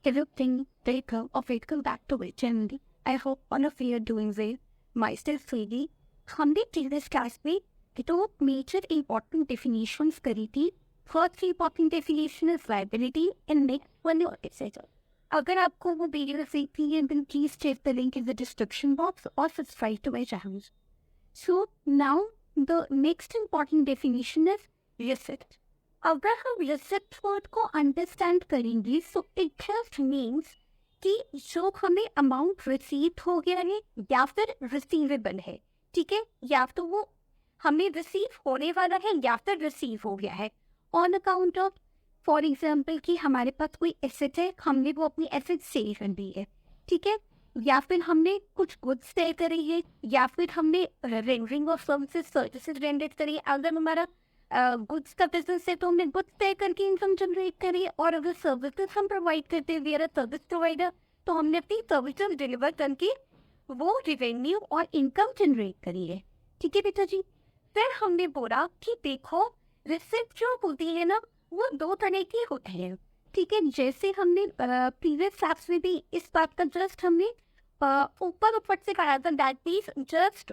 everything welcome or welcome back to my channel. I hope all of you are doing well. Myself Surbhi. हमने previous class में दो major important definitions करी थी. First important definition is liability and next one is. अगर आपको वो video देखनी है then please check the link in the description box or subscribe to my channel. So now the next important definition is receipt. अगर हम receipt word को understand करेंगे so it just means कि जो हमें अमाउंट रिसीव हो गया है या फिर रिसीवेबल है, ठीक है, या तो वो हमें रिसीव होने वाला है या फिर रिसीव हो गया है on account of, for example कि हमारे पास कोई एसेट है, हमने वो अपनी एसेट सेल कर दी है, ठीक है, या फिर हमने कुछ गुड्स सेल करी है, या फिर हमने रेंडरिंग ऑफ सर्विसेज रेंडर करी है. अगर हमारा गुड्स का बिजनेस है तो हमने गुड्स पे करके इनकम जनरेट करी, और अगर सर्विसेज हम प्रोवाइड करते हैं, we are a service provider, तो हमने अपनी सर्विसेज डिलीवर करके वो रेवेन्यू और इनकम जनरेट करी है. ठीक है बेटा जी. फिर हमने बोला कि देखो रिसिप्ट जो होती है ना वो दो तरह की होती है, ठीक है. जैसे हमने प्रीवियस क्लास में भी इस बात का जस्ट हमने ऊपर से कहा था, दैट मीन्स जस्ट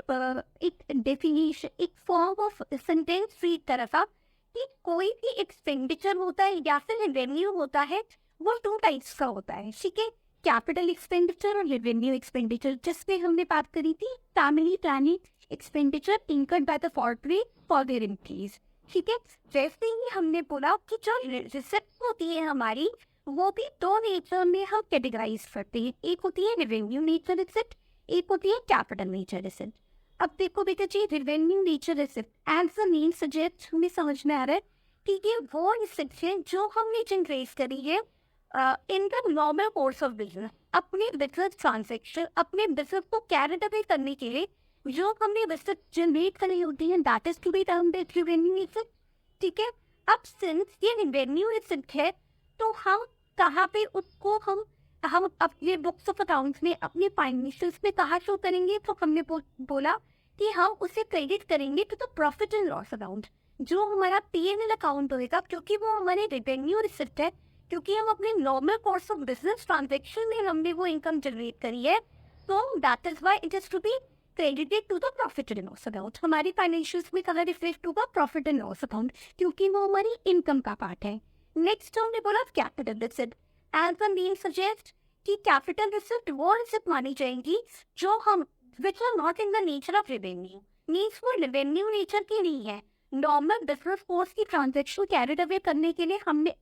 एक डेफिनेशन, एक फॉर्म ऑफ सेंटेंस फ्री तरह का कि कोई भी एक्सपेंडिचर होता है या फिर रेवेन्यू होता है वो टू टाइप्स का होता है, ठीक है. कैपिटल एक्सपेंडिचर और रेवेन्यू एक्सपेंडिचर, जिसपे हमने बात करी थी family planning expenditure incurred by the corporate for their employees, ठीक है. वैसे ही हमने बोला कि जो रिसिप्ट होती है हमारी वो भी दो नेचर में हम कैटेगराइज करते हैं. एक होती है रेवेन्यू नेचर रिसिप्ट, एक होती है कैपिटल नेचर रिसिप्ट. अब देखो बेटा जी, revenue nature receipt as the name suggest, हमें समझ में आ रहा है कि ये वो रिसिप्ट है जो हमने जनरेट करी है in the normal course of business, अपने बिजनेस ट्रांजेक्शन, अपने बिजनेस को कैरी अवे करने के लिए जो हमने रिसिप्ट जनरेट करी होती है, that is to be termed as revenue receipt, ठीक है. अब सिंस ये रेवेन्यू रिसिप्ट है तो हम कहाँ पे उसको हम अपने बुक्स ऑफ अकाउंट्स में, अपने फाइनेंशियल्स में कहाँ शो करेंगे, तो हमने बोला कि हम उसे क्रेडिट करेंगे to the profit and loss account, जो हमारा P&L अकाउंट होगा, क्योंकि वो हमारे रेवेन्यू रिसिप्ट है, क्योंकि हम अपने normal course of business transaction में हमने वो इनकम जनरेट करी है, तो that is why it is to be credited to the profit and loss account. हमारी फाइनेंशियल्स में कहाँ रिफ्लेक्ट होगा, प्रॉफिट एंड लॉस अकाउंट, क्योंकि वो हमारी इनकम का पार्ट है. नेक्स्ट हमने बोला capital receipt. As the name suggest कि कैपिटल रिसिप्ट वो रिसिप्ट मानी जाएंगी जो हम which are not in the nature of revenue, means वो रेवेन्यू नेचर की नहीं है. नॉर्मल बिजनेस कोर्स की ट्रांजेक्शन कैरिड अवे करने के लिए हमने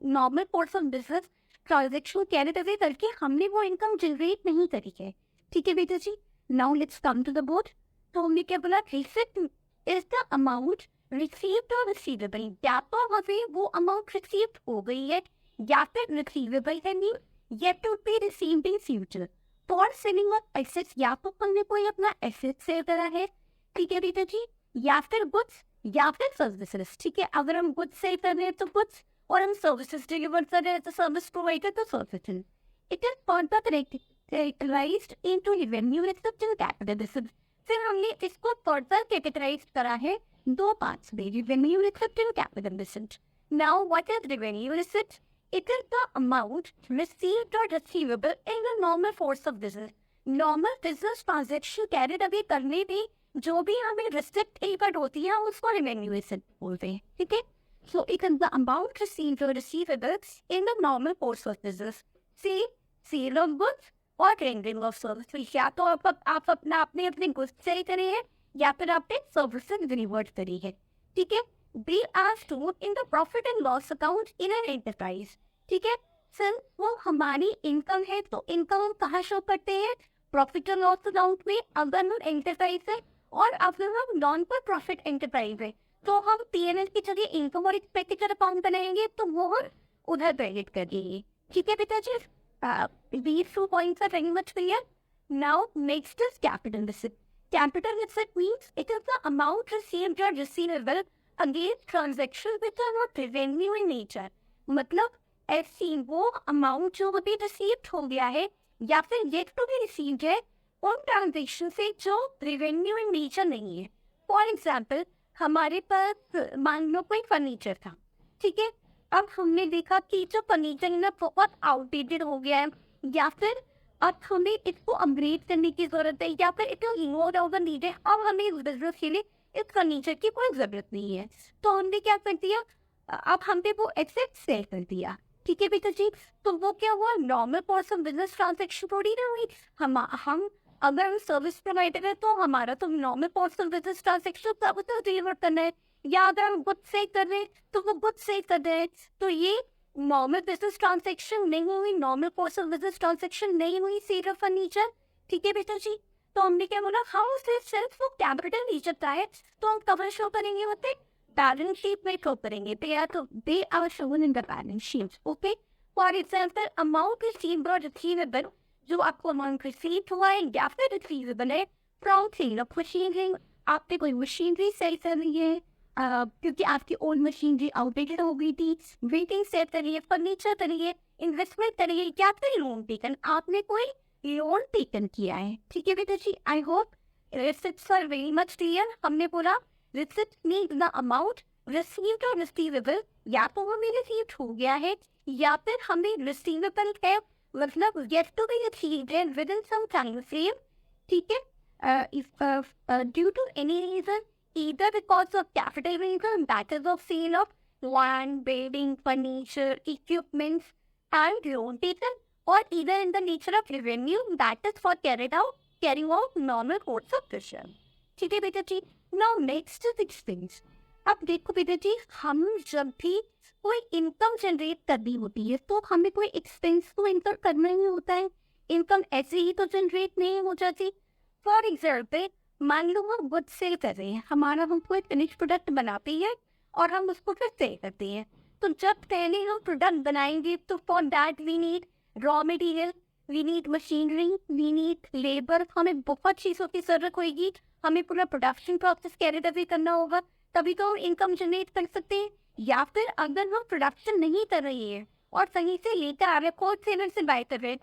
normal course of business transaction carried away करके हमने वो इनकम जनरेट नहीं करी है, ठीक है बेटा जी. Now let's come to the board. तो हमने क्या बोला, receipt is the amount received और रिसीवेबल, या तो हमें वो अमाउंट रिसीव्ड हो गई है या फिर रिसीवेबल है, mean yet to be received in future. For selling of assets, या तो हमने कोई अपना एसेट सेल करा है, ठीक है बेटा जी, या फिर गुड्स या फिर सर्विसेज, ठीक है. अगर हम गुड्स सेल कर रहे हैं तो गुड्स, और हम सर्विसेज डिलीवर कर रहे हैं तो सर्विस प्रोवाइडर तो services. It is further categorised into revenue receipt and capital receipt. फिर हमने इसको फर्दर कैटेगराइज करा है दो पार्ट्स में, revenue receipt and capital receipt. Now what is revenue receipt? It is the amount received or receivable in the normal course of business. Normal business transaction carried away करने में जो भी हमें receipt incurred होती है उसको revenue receipt बोलते हैं, ठीक है. So it is the amount received or receivable in the normal course of business. Say sale of goods और rendering of services. या तो आप अपने गुड्स सेल करे हैं या फिर आपने सर्विसेज डिलीवर करी है, ठीक है. They are stored in the profit and loss account in an enterprise, ठीक है. सर वो हमारी इनकम है तो इनकम हम कहाँ शो करते हैं, प्रॉफिट एंड लॉस अकाउंट में. अगर हम एंटरप्राइज है और अगर हम नॉन पर प्रॉफिट एंटरप्राइज है तो हम P&L की जगह इनकम और एक्सपेंडिचर अकाउंट बनाएंगे, तो वो हम उधर क्रेडिट करेंगे, ठीक है बेटा जी. These 2 points are very much clear. Now next is capital receipt. Capital receipt means it is the amount received or receivable against transactions which are not revenue in nature. मतलब ऐसी वो अमाउंट जो अभी received हो गया है या फिर येट टू बी रिसीव्ड है उन ट्रांजेक्शन से जो रेवेन्यू इन नेचर नहीं है. फॉर एग्जाम्पल हमारे पास मान लो कोई फर्नीचर था, ठीक है, अब हमने देखा कि जो फर्नीचर ना बहुत आउटडेटेड हो गया है, या फिर अब हमें इसको अपग्रेड करने की जरूरत है, या फिर it is more over needed, अब हमें इस बिजनेस के लिए इस फर्नीचर की कोई जरूरत नहीं है। तो हमने क्या कर दिया, अब हमने वो एसेट सेल कर दिया। ठीक है बेटा जी, तो वो क्या हुआ, normal course of business transaction थोड़ी ना हुई। हम अगर सर्विस प्रोवाइडर है तो हमारा तो normal course of business transaction सब तो डिलीवर करना है, या अगर हम गुड से कर रहे हैं तो वो गुड से कर रहे हैं। तो ये नॉर्मल बिजनेस ट्रांजेक्शन नहीं हुई, normal course of business transaction नहीं हुई सेल ऑफ फर्नीचर। ठीक है बेटा जी, तो हमने क्या बोला, हाउ सिर्फ वो कैपिटल नीचे है तो हम कवर शो करेंगे, होते बैलेंस शीट में शो करेंगे, they are shown in the balance sheet. Okay, for example amount received और रिसीवेबल, जो आपको अमाउंट रिसीव हुआ है या फिर रिसीवेबल है फ्रॉम सेल ऑफ मशीनरी। आपने कोई मशीनरी सेल कर रही है, क्योंकि आपकी ओल्ड मशीनरी आउटडेटेड हो गई थी, वेटिंग सेल करिए, फर्नीचर करिए, इन्वेस्टमेंट करिए, या फिर लोन टेकन, आपने कोई लोन टेकन किया है। ठीक है बेटा जी, I hope receipts are very much clear. हमने बोला receipt means the amount received और रिसीवेबल, या तो हमें रिसीव्ड हो गया है या फिर हमें रिसीवेबल है, मतलब yet to be achieved within some time frame. ठीक है, if due to any reason, either because of capital reason, that is of sale of land, building, furniture, equipments, and loan taken, or either in the nature of revenue, that is for carrying out normal course of business. ठीक है बेटा जी, now next is expense। अब देखो बेटा जी, हम जब भी कोई इनकम जनरेट करनी होती है तो हमें कोई एक्सपेंस तो इनकर करना ही होता है, इनकम ऐसे ही तो जनरेट नहीं हो जाती। फॉर एग्जाम्पल, मान लो हम गुड सेल कर रहे हैं, हमारा हम कोई फिनिश प्रोडक्ट बनाते हैं और हम उसको फिर सेल करते हैं। तो जब पहले हम प्रोडक्ट बनाएंगे तो for that we need raw material, we need machinery, we need labour, हमें बहुत चीज़ों की जरूरत होगी, हमें पूरा प्रोडक्शन प्रोसेस कैरी भी करना होगा, तभी तो हम इनकम जनरेट कर सकते हैं। या फिर अगर हम प्रोडक्शन नहीं कर रहे हैं और कहीं से लेकर आ रहे, होल सेलर से बाय कर रहे हैं,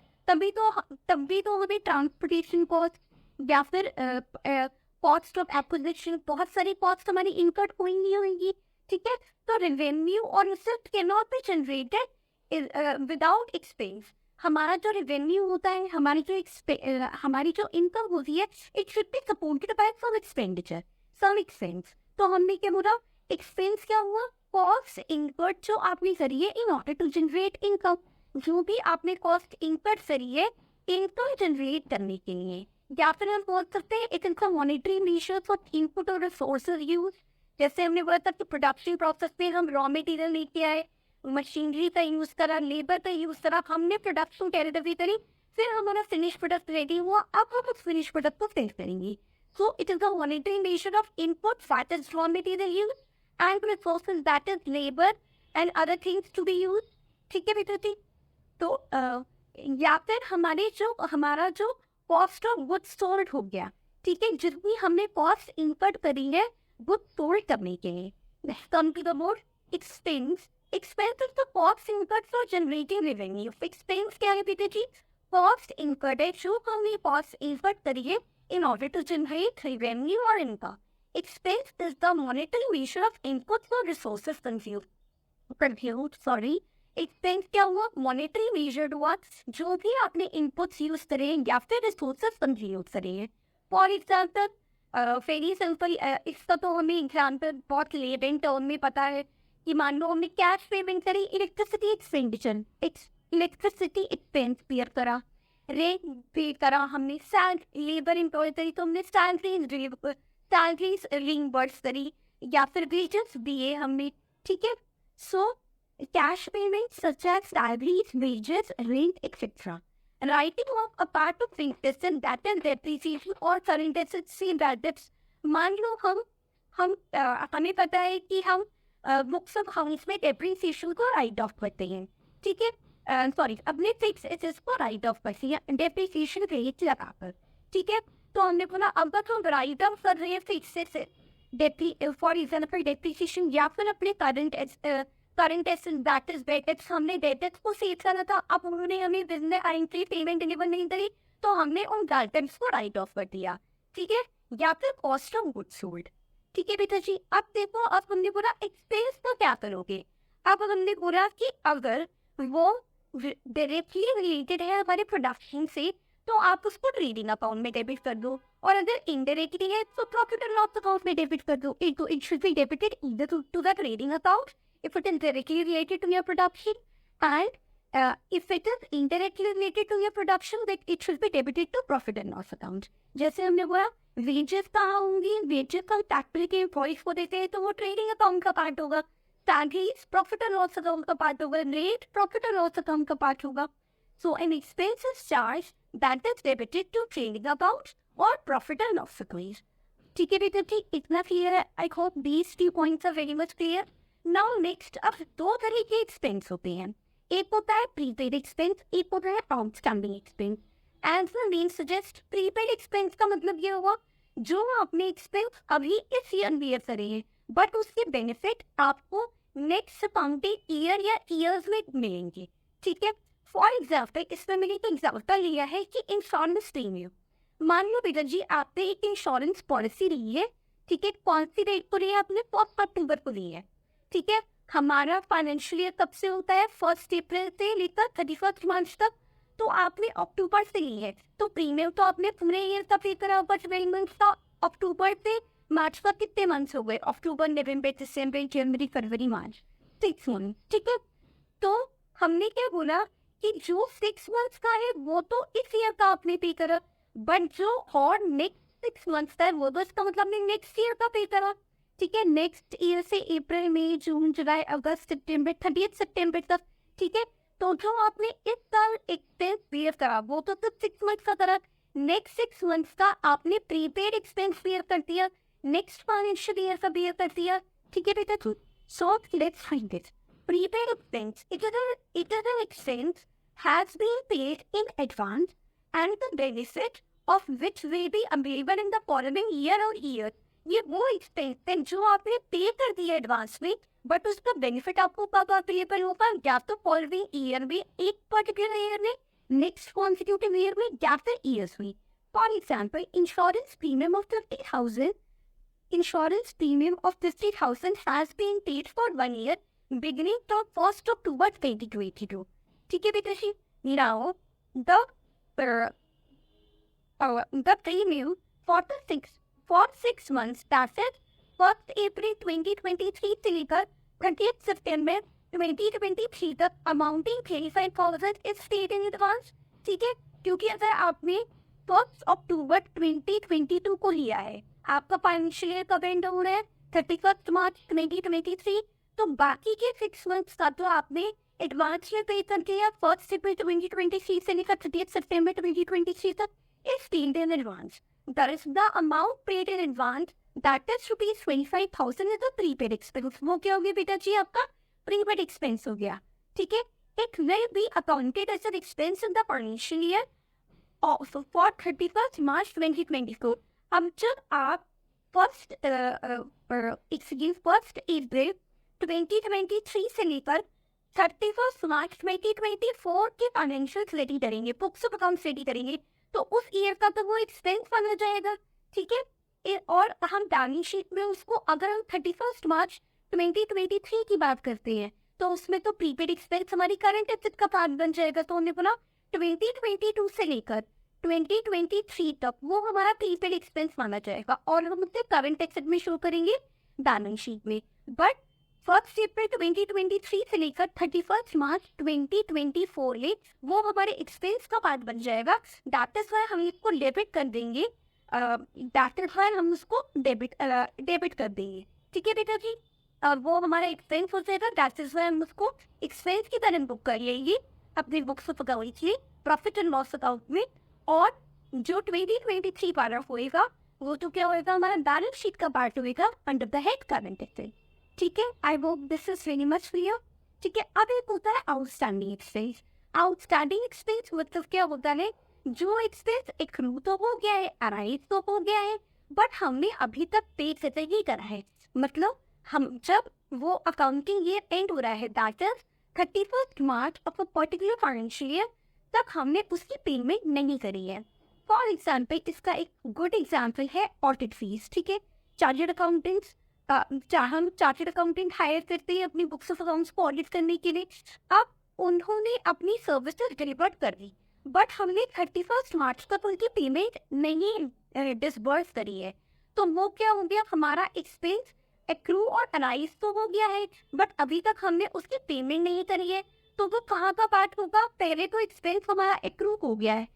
तभी तो हमें ट्रांसपोर्टेशन कॉस्ट या फिर कॉस्ट ऑफ एक्विजिशन, बहुत सारी कॉस्ट हमारी इनकट होंगी। ठीक है, तो रेवेन्यू और receipt can not be generated without expense. हमारा जो रेवेन्यू होता है, हमारी जो इनकम होती है, it should be supported by some expenditure, some expense. तो हमने क्या बोला, एक्सपेंस क्या हुआ, कॉस्ट इनकट जो आपने करी है in order to generate income, जो भी आपने कॉस्ट इनकट करी है इनकम जनरेट करने के लिए। या फिर हम बोल सकते हैं it is a monetary measure for input और रिसोर्सेज यूज। जैसे हमने बोला था कि प्रोडक्शन प्रोसेस में हम रॉ मटेरियल लेके आए, मशीनरी का यूज करा, लेबर का यूज करा, हमने प्रोडक्शन कैरेटिव करी, फिर हमारा फिनिश प्रोडक्ट रेडी हुआ, अब हम उस फिनिश प्रोडक्ट को सेल करेंगे। So it is a monetary measure of input that is raw material use and resources that is labour and other things to be use. ठीक है बेटा जी, तो या फिर हमारा जो कॉस्ट ऑफ गुड्स सोल्ड हो गया। ठीक है, जितनी हमने कॉस्ट इनकट करी है गुड्स सोल्ड करने के लिए। Come to the more expense, expense is the cost incurred for generating revenue. Expense क्या है बेटे जी, कॉस्ट इनकट है जो हमने कॉस्ट इनकट करी है in order to generate revenue और income. Expense is the monetary measure of inputs और रिसोर्सेज कंज्यूम्ड। सॉरी, एक्सपेंस क्या हुआ, मॉनेटरी मेजर्ड हुआ, जो भी आपने इनपुट्स यूज करे या फिर रिसोर्सेज कंज्यूम करे। फॉर एग्जाम्पल, वेरी सिंपल, इसका तो हमें एग्जाम्पल बहुत लेबन टर्म में पता है कि मान लो हमने कैश पेमेंट करी, electricity expenditure, electricity expense pair करा, रेंट पे करा, हमने लेबर एम्प्लॉय करी तो हमने सैलरीज रिंबर्स करी या फिर वेजेस दिए हमने। ठीक है, सो cash payments such as salaries, wages, rent, etc. Writing off a part of interest and that is depreciation or current assets से debts। मान लो हमें पता है कि हम बुक्स ऑफ हाउस में डेप्रीसिएशन को राइट ऑफ करते हैं। ठीक है, सॉरी, अपने फिक्स एसेट्स को राइट ऑफ करते हैं डेप्रीसिएशन रेट लगाकर। ठीक है, तो हमने बोला अगर हम राइट ऑफ कर रहे हैं fix asset for example depreciation, या फिर अपने current asset that is debts, हमने डेट्स को सेव करना था, अब उन्होंने हमें बिजनेस आइंट्री पेमेंट डिलीवर नहीं करी तो हमने उन डेट्स को राइट ऑफ कर दिया। ठीक है, या फिर कॉस्ट ऑफ गुड्स सोल्ड। ठीक है बेटा जी, अब देखो, अब हमने बोला एक्सपेंस तो क्या करोगे, अब हमने बोला कि अगर वो डायरेक्टली रिलेटेड है हमारे प्रोडक्शन से तो आप उसको ट्रेडिंग अकाउंट में डेबिट कर दो, और अगर इनडायरेक्टली है तो प्रॉफिट एंड लॉस अकाउंट में डेबिट कर दो. It should be debited either to the trading account if it is directly related to your production, and if it is indirectly related to your production, then it should be debited to profit and loss account. जैसे हमने बोला wages कहाँ होंगी, wages का factory के employees को देते हैं तो वो ट्रेडिंग अकाउंट का पार्ट होगा, salaries profit and loss account का पार्ट होगा, rate profit and loss account का पार्ट होगा. So an expense is charge that is debited to trading account और प्रॉफिट एंड लॉस अकाउंट. ठीक है बेटा जी, इतना क्लियर है? I hope these 2 points are very much clear. Now next, अब 2 तरह के एक्सपेंस होते हैं. एक होता है प्रीपेड एक्सपेंस, एक होता है outstanding expense. As the name suggest, prepaid expense का मतलब ये हुआ जो आपने एक्सपेंस अभी इस ईयर बियर करे हैं, बट उसके बेनिफिट आपको नेक्स्ट अकाउंटिंग ईयर या ईयर्स में मिलेंगे. ठीक है, फॉर एग्जाम्पल इसमें मैंने एक एग्जाम्पल लिया है कि इंश्योरेंस प्रीमियम. मान लो बेटा जी आपने एक इंश्योरेंस पॉलिसी ली है. ठीक है, कौन सी डेट को ली है आपने? 4 अक्टूबर को ली है. ठीक है, हमारा फाइनेंशियल ईयर कब से होता है? 1 अप्रैल से लेकर 31 मार्च तक. तो आपने अक्टूबर से ली है तो प्रीमियम तो आपने पूरे ईयर का पे करा होगा, 12 मंथ्स का. अक्टूबर से मार्च का कितने मंथ्स हो गए? अक्टूबर, नवंबर, दिसंबर, जनवरी, फरवरी, मार्च, 6 मंथ. ठीक है, तो हमने क्या बोला कि जो 6 मंथ्स का है वो तो इस ईयर का आपने पे करा, बट जो और नेक्स्ट 6 मंथ्स का है वो तो इसका मतलब आपने नेक्स्ट ईयर का पे करा. ठीक है, नेक्स्ट ईयर से अप्रैल, मई, जून, जुलाई, अगस्त, सितंबर, 30 सितंबर तक. ठीक है, तो जो आपने इस साल एक्सपेंस बेयर करा वो तो सिर्फ 6 मंथ का करा. नेक्स्ट 6 मंथ्स का आपने प्रीपेड एक्सपेंस बेयर कर दिया, नेक्स्ट फाइनेंशियल ईयर का बेयर कर दिया. ठीक है बेटा, so let's find it. Prepaid expense, it is an expense has been paid in advance and the benefit of which will be available in the following year or year. ये वो expense है जो आपने पे कर दिया एडवांस में, but उसका बेनिफिट आपको कब अवेलेबल होगा? या तो फॉलोइंग ईयर में, एक पर्टिकुलर ईयर में, नेक्स्ट कॉन्सिक्यूटिव ईयर में, या फिर ईयर्स में. For example, insurance premium of 50,000 has been paid for 1 year beginning from 1st October 2022. ठीक है बेटा जी, now the premium for 6 months, that is 1st April 2023 से लेकर 30th September 2023 तक amounting 35,000 is paid in advance. ठीक है, क्योंकि अगर आपने 1 अक्टूबर 2022 को लिया है, आपका फाइनेंशियल ईयर कब एंड हो रहा है? 31 मार्च 2023. तो बाकी के 6 मंथ्स का तो आपने एडवांस में पे कर दिया 1 अप्रैल 2023 से लेकर 30 सितंबर 2023 तक is paid in advance. That is the amount paid in advance, that is rupees 25,000 is the prepaid expense. वो क्या हो गया बेटा जी? आपका prepaid expense हो गया. ठीक है, it will be accounted as an expense in the financial year for 31st March 2024. अब जब आप 1st April 2023 से लेकर 31st March 2024 के फाइनेंशियल रेडी करेंगे, बुक्स ऑफ अकाउंट्स रेडी करेंगे, तो उस ईयर का तो वो एक्सपेंस बना जाएगा. ठीक है, और हम बैलेंस शीट में उसको, अगर हम 31 मार्च 2023 की बात करते हैं तो उसमें तो प्रीपेड एक्सपेंस हमारी करंट एसेट का पार्ट बन जाएगा. तो हमने बोला 2022 से लेकर 2023 तक वो हमारा प्रीपेड एक्सपेंस माना जाएगा और हम उसे करंट एसेट में शो करेंगे बैलेंस शीट में. बट 1 अप्रैल 2023 से लेकर 31 मार्च 2024 में वो हमारे एक्सपेंस का पार्ट बन जाएगा. दैट इज व्हाई हम इसको डेबिट कर देंगे, हम उसको डेबिट कर देंगे. ठीक है बेटा जी, वो हमारा एक्सपेंस हो जाएगा. दैट इज व्हाई हम उसको एक्सपेंस की तरह बुक कर लेंगे अपने बुक्स ऑफ अकाउंट्स में, प्रॉफिट एंड लॉस अकाउंट में. और जो 2023 वाला होएगा वो तो क्या होएगा? हमारा बैलेंस शीट का पार्ट होएगा under the head current asset. ठीक है, I hope this is very much clear. ठीक है, अब एक होता है आउटस्टैंडिंग एक्सपेंस. आउटस्टैंडिंग एक्सपेंस मतलब क्या होता है? जो एक्सपेंस एक्रू तो हो गया है, अराइज तो हो गया है, बट हमने अभी तक पे नहीं करा है. मतलब हम जब वो अकाउंटिंग ईयर एंड हो रहा है, that is 31 March of a particular financial year, तक हमने उसकी पेमेंट नहीं करी है. फॉर एग्जाम्पल, इसका एक गुड एग्जाम्पल है ऑडिट फीस. ठीक है, चार्टर्ड अकाउंटेंट्स हम चार्टर्ड अकाउंटेंट हायर करते हैं अपनी बुक्स ऑफ अकाउंट्स को ऑडिट करने के लिए। अब उन्होंने अपनी सर्विसेज डिलीवर कर दी, बट हमने 31 मार्च तक उनकी पेमेंट नहीं डिसबर्स करी है। तो वो क्या हो गया, हमारा एक्सपेंस एक्रू और अनाइज तो हो गया है, बट अभी तक हमने उसकी पेमेंट नहीं करी है। तो वो कहाँ का पार्ट होगा, पहले तो एक्सपेंस हमारा एक्रू हो गया है,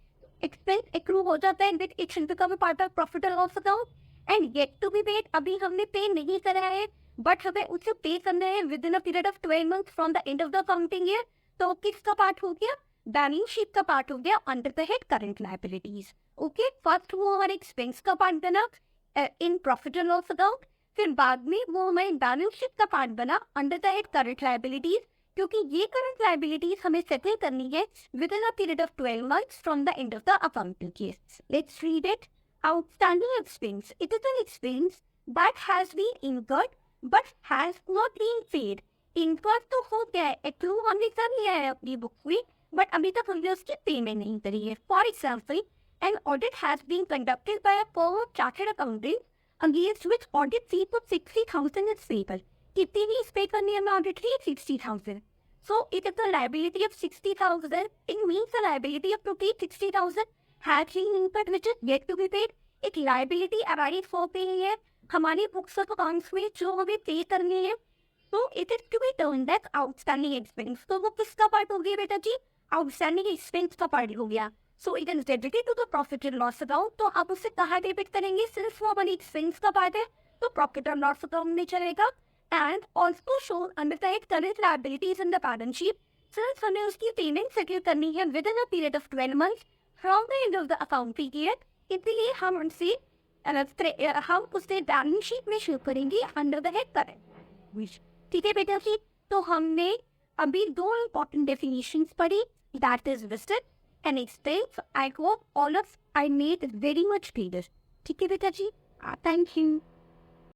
एक्सपेंस एक्रू हो जाता है, then it should become a part of profit and loss account and yet to be paid. अभी हमने पे नहीं करा है, बट हमें उसे पे करना है with in a period of 12 months from the end of the accounting year. तो किसका पार्ट हो गया, बैलेंस शीट का पार्ट हो गया under the head current liabilities. Okay, first वो हमारे एक्सपेंस का पार्ट बना in profit and loss account, फिर बाद में वो हमारे बैलेंस शीट का पार्ट बना under the head current liabilities, क्योंकि ये करंट लायबिलिटीज हमें सेटल करनी है with in a period of 12 months from the end of the accounting year. Let's read it. Outstanding expense. It is an expense that has been incurred but has not been paid. Incurred तो हो गया है, accrue हमने कर लिया है अपनी book में, बट अभी तक हमने उसकी पेमेंट नहीं करी है। For example, an audit has been conducted by a firm of chartered accountants against which audit fee of 60,000 is payable. कितनी फीस पे करनी है हमें ऑडिट की, 60,000. So it is a liability of 60,000. It means a liability of rupees 60,000. has been incurred which is yet to be paid. एक liability arise for paying है हमारी books of accounts में जो हमें पे करनी है, तो it is to be turned as outstanding expense. तो वो किसका पार्ट हो गया बेटा जी, आउटस्टैंडिंग एक्सपेंस का पार्ट हो गया। So it is debited to the profit and loss account. तो आप उसे कहाँ डेबिट करेंगे, सिर्फ वो हमारी एक्सपेंस का पार्ट है तो प्रॉफिट एंड लॉस अकाउंट में चलेगा। And also shown under the current liabilities in the balance sheet, सिर्फ हमें उसकी पेमेंट सेटल करनी है with in a period of 12 months from the end of the accounting year. इसलिए हम उसे बैलेंस शीट में शो करेंगे अंडर द हेड करंट। ठीक है बेटा जी, तो हमने अभी दो इंपॉर्टेंट डेफिनेशंस पढ़ी, that is visit and expense. I hope all of I made very much clear. ठीक है बेटा जी, थैंक यू।